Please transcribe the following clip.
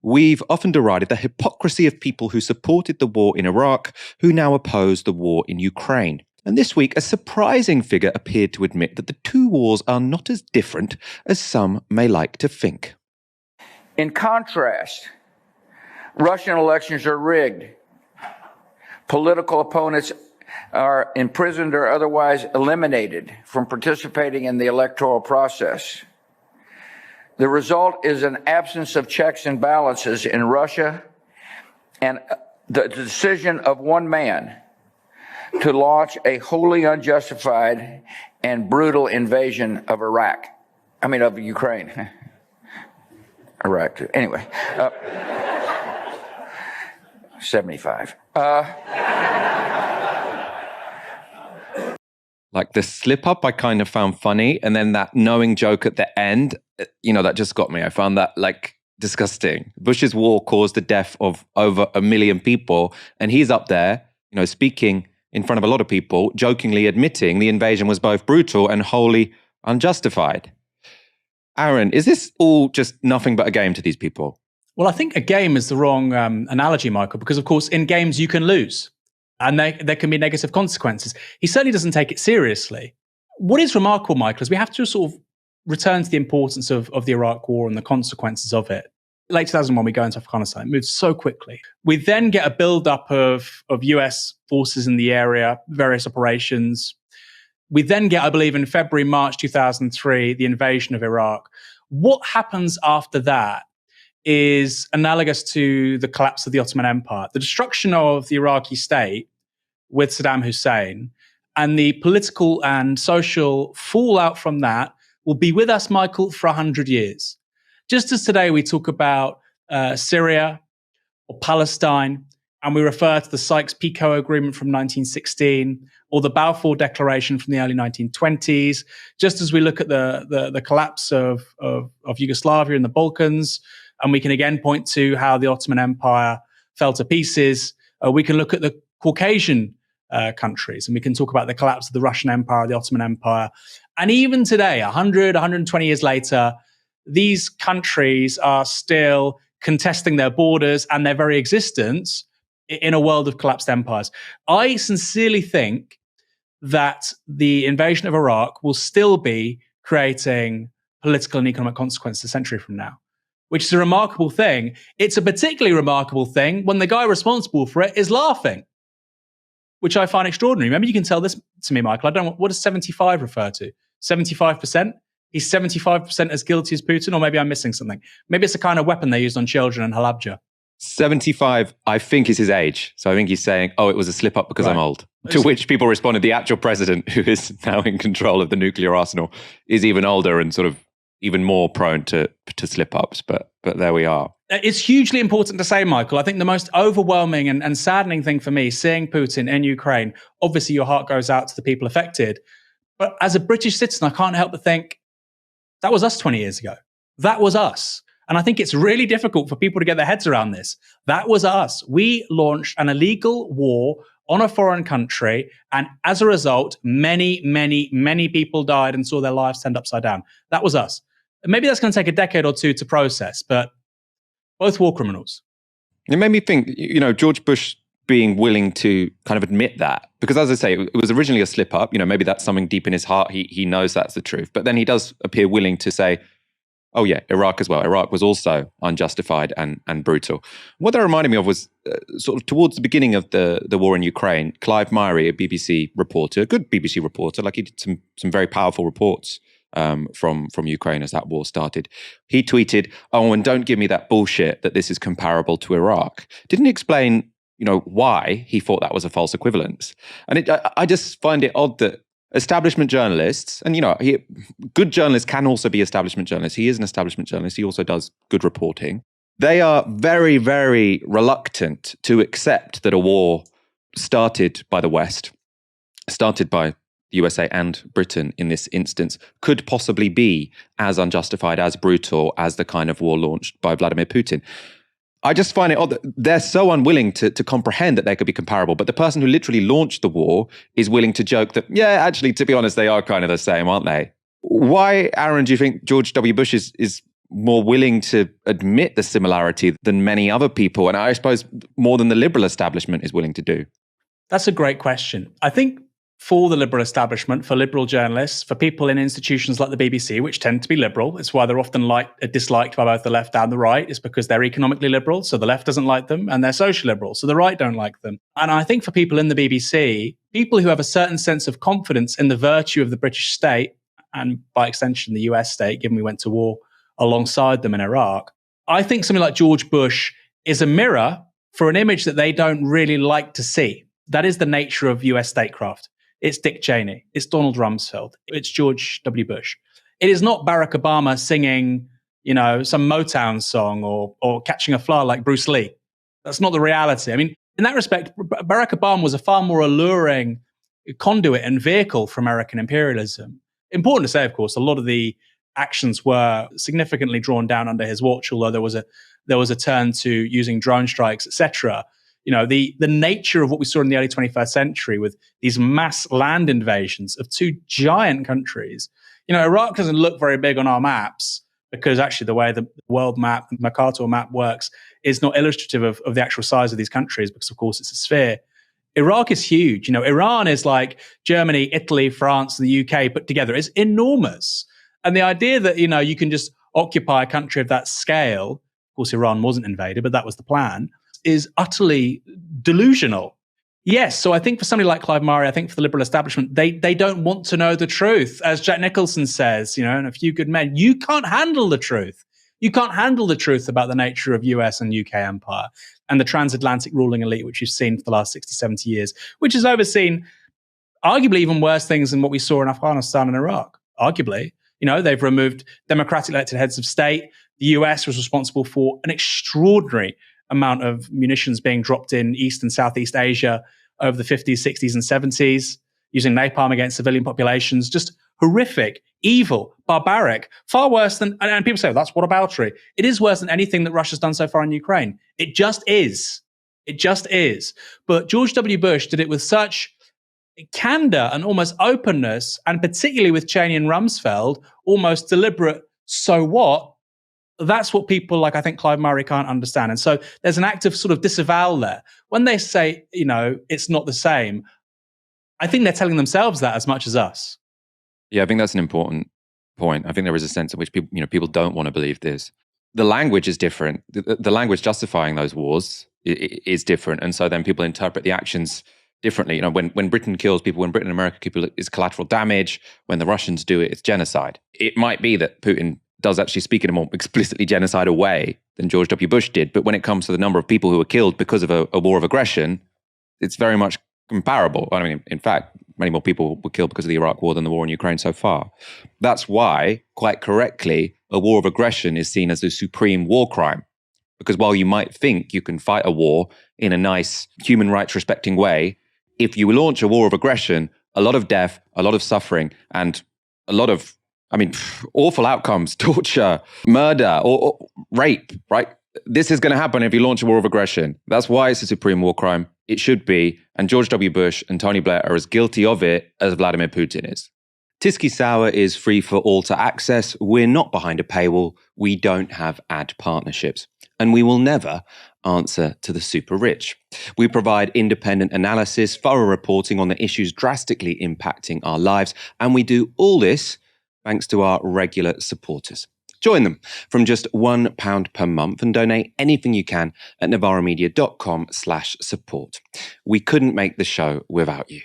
We've often derided the hypocrisy of people who supported the war in Iraq, who now oppose the war in Ukraine. And this week, a surprising figure appeared to admit that the two wars are not as different as some may like to think. In contrast, Russian elections are rigged. Political opponents are imprisoned or otherwise eliminated from participating in the electoral process. The result is an absence of checks and balances in Russia and the decision of one man to launch a wholly unjustified and brutal invasion of of Ukraine. Iraq, too. Anyway, 75. Like the slip up I kind of found funny, and then that knowing joke at the end, that just got me. I found that disgusting. Bush's war caused the death of over 1 million people, and he's up there, speaking in front of a lot of people, jokingly admitting the invasion was both brutal and wholly unjustified. Aaron, is this all just nothing but a game to these people? Well, I think a game is the wrong analogy, Michael, because of course in games you can lose. And there can be negative consequences. He certainly doesn't take it seriously. What is remarkable, Michael, is we have to sort of return to the importance of the Iraq War and the consequences of it. Late 2001, we go into Afghanistan. It moves so quickly. We then get a build-up of US forces in the area, various operations. We then get, I believe, in February, March 2003, the invasion of Iraq. What happens after that is analogous to the collapse of the Ottoman Empire. The destruction of the Iraqi state with Saddam Hussein and the political and social fallout from that will be with us, Michael, for 100 years. Just as today we talk about Syria or Palestine, and we refer to the Sykes-Picot Agreement from 1916 or the Balfour Declaration from the early 1920s, just as we look at the collapse of Yugoslavia and the Balkans, and we can again point to how the Ottoman Empire fell to pieces. We can look at the Caucasian countries, and we can talk about the collapse of the Russian Empire, the Ottoman Empire. And even today, 100, 120 years later, these countries are still contesting their borders and their very existence in a world of collapsed empires. I sincerely think that the invasion of Iraq will still be creating political and economic consequences a century from now, which is a remarkable thing. It's a particularly remarkable thing when the guy responsible for it is laughing, which I find extraordinary. Maybe you can tell this to me, Michael. I don't know, what does 75 refer to? 75%? He's 75% as guilty as Putin, or maybe I'm missing something. Maybe it's a kind of weapon they used on children in Halabja. 75, I think, is his age. So I think he's saying, oh, it was a slip up because I'm old. To which people responded, the actual president, who is now in control of the nuclear arsenal, is even older and sort of even more prone to slip ups. But there we are. It's hugely important to say, Michael, I think the most overwhelming and saddening thing for me, seeing Putin in Ukraine, obviously your heart goes out to the people affected. But as a British citizen, I can't help but think, that was us 20 years ago. That was us. And I think it's really difficult for people to get their heads around this. That was us. We launched an illegal war on a foreign country. And as a result, many, many, many people died and saw their lives turned upside down. That was us. Maybe that's going to take a decade or two to process, but both war criminals. It made me think, George Bush being willing to kind of admit that, because as I say, it was originally a slip up. Maybe that's something deep in his heart. He knows that's the truth, but then he does appear willing to say, oh yeah, Iraq as well. Iraq was also unjustified and brutal. What that reminded me of was sort of towards the beginning of the war in Ukraine, Clive Myrie, a BBC reporter, a good BBC reporter, he did some very powerful reports from Ukraine as that war started. He tweeted, oh, and don't give me that bullshit that this is comparable to Iraq. Didn't explain why he thought that was a false equivalence. And I just find it odd that establishment journalists, and good journalists can also be establishment journalists. He is an establishment journalist. He also does good reporting. They are very, very reluctant to accept that a war started by the West, started by the USA and Britain in this instance, could possibly be as unjustified, as brutal as the kind of war launched by Vladimir Putin. I just find it odd that they're so unwilling to comprehend that they could be comparable. But the person who literally launched the war is willing to joke that, yeah, actually, to be honest, they are kind of the same, aren't they? Why, Aaron, do you think George W. Bush is more willing to admit the similarity than many other people, and I suppose more than the liberal establishment is willing to do? That's a great question. I think for the liberal establishment, for liberal journalists, for people in institutions like the BBC, which tend to be liberal, it's why they're often disliked by both the left and the right, is because they're economically liberal, so the left doesn't like them, and they're social liberal, so the right don't like them. And I think for people in the BBC, people who have a certain sense of confidence in the virtue of the British state, and by extension the US state, given we went to war alongside them in Iraq, I think something like George Bush is a mirror for an image that they don't really like to see. That is the nature of US statecraft. It's Dick Cheney. It's Donald Rumsfeld. It's George W. Bush. It is not Barack Obama singing, some Motown song or catching a fly like Bruce Lee. That's not the reality. I mean, in that respect, Barack Obama was a far more alluring conduit and vehicle for American imperialism. Important to say, of course, a lot of the actions were significantly drawn down under his watch, although there was a turn to using drone strikes, etc. The nature of what we saw in the early 21st century with these mass land invasions of two giant countries. Iraq doesn't look very big on our maps because actually the way the world map, the Mercator map works is not illustrative of the actual size of these countries because, of course, it's a sphere. Iraq is huge. Iran is like Germany, Italy, France, and the UK put together. It's enormous. And the idea that, you can just occupy a country of that scale, of course, Iran wasn't invaded, but that was the plan, is utterly delusional. Yes, so I think for somebody like Clive Murray, I think for the liberal establishment, they don't want to know the truth. As Jack Nicholson says, and A Few Good Men, you can't handle the truth. You can't handle the truth about the nature of US and UK empire and the transatlantic ruling elite, which you've seen for the last 60, 70 years, which has overseen arguably even worse things than what we saw in Afghanistan and Iraq. Arguably, they've removed democratic elected heads of state. The US was responsible for an extraordinary amount of munitions being dropped in East and Southeast Asia over the 50s, 60s, and 70s, using napalm against civilian populations. Just horrific, evil, barbaric, far worse than, and people say, that's whataboutery. It is worse than anything that Russia's done so far in Ukraine. It just is. It just is. But George W. Bush did it with such candor and almost openness, and particularly with Cheney and Rumsfeld, almost deliberate, so what? That's what people like, I think, Clive Murray can't understand. And so there's an active sort of disavowal there. When they say, it's not the same, I think they're telling themselves that as much as us. Yeah, I think that's an important point. I think there is a sense in which people don't want to believe this. The language is different. The language justifying those wars is different. And so then people interpret the actions differently. When Britain kills people, when Britain and America kill people, it's collateral damage. When the Russians do it, it's genocide. It might be that Putin does actually speak in a more explicitly genocidal way than George W. Bush did. But when it comes to the number of people who were killed because of a war of aggression, it's very much comparable. I mean, in fact, many more people were killed because of the Iraq war than the war in Ukraine so far. That's why, quite correctly, a war of aggression is seen as a supreme war crime. Because while you might think you can fight a war in a nice human rights respecting way, if you launch a war of aggression, a lot of death, a lot of suffering, and a lot of awful outcomes, torture, murder, or rape, right? This is going to happen if you launch a war of aggression. That's why it's a supreme war crime. It should be. And George W. Bush and Tony Blair are as guilty of it as Vladimir Putin is. Tysky Sour is free for all to access. We're not behind a paywall. We don't have ad partnerships. And we will never answer to the super rich. We provide independent analysis, thorough reporting on the issues drastically impacting our lives. And we do all this thanks to our regular supporters. Join them from just £1 per month and donate anything you can at novaramedia.com/support. We couldn't make the show without you.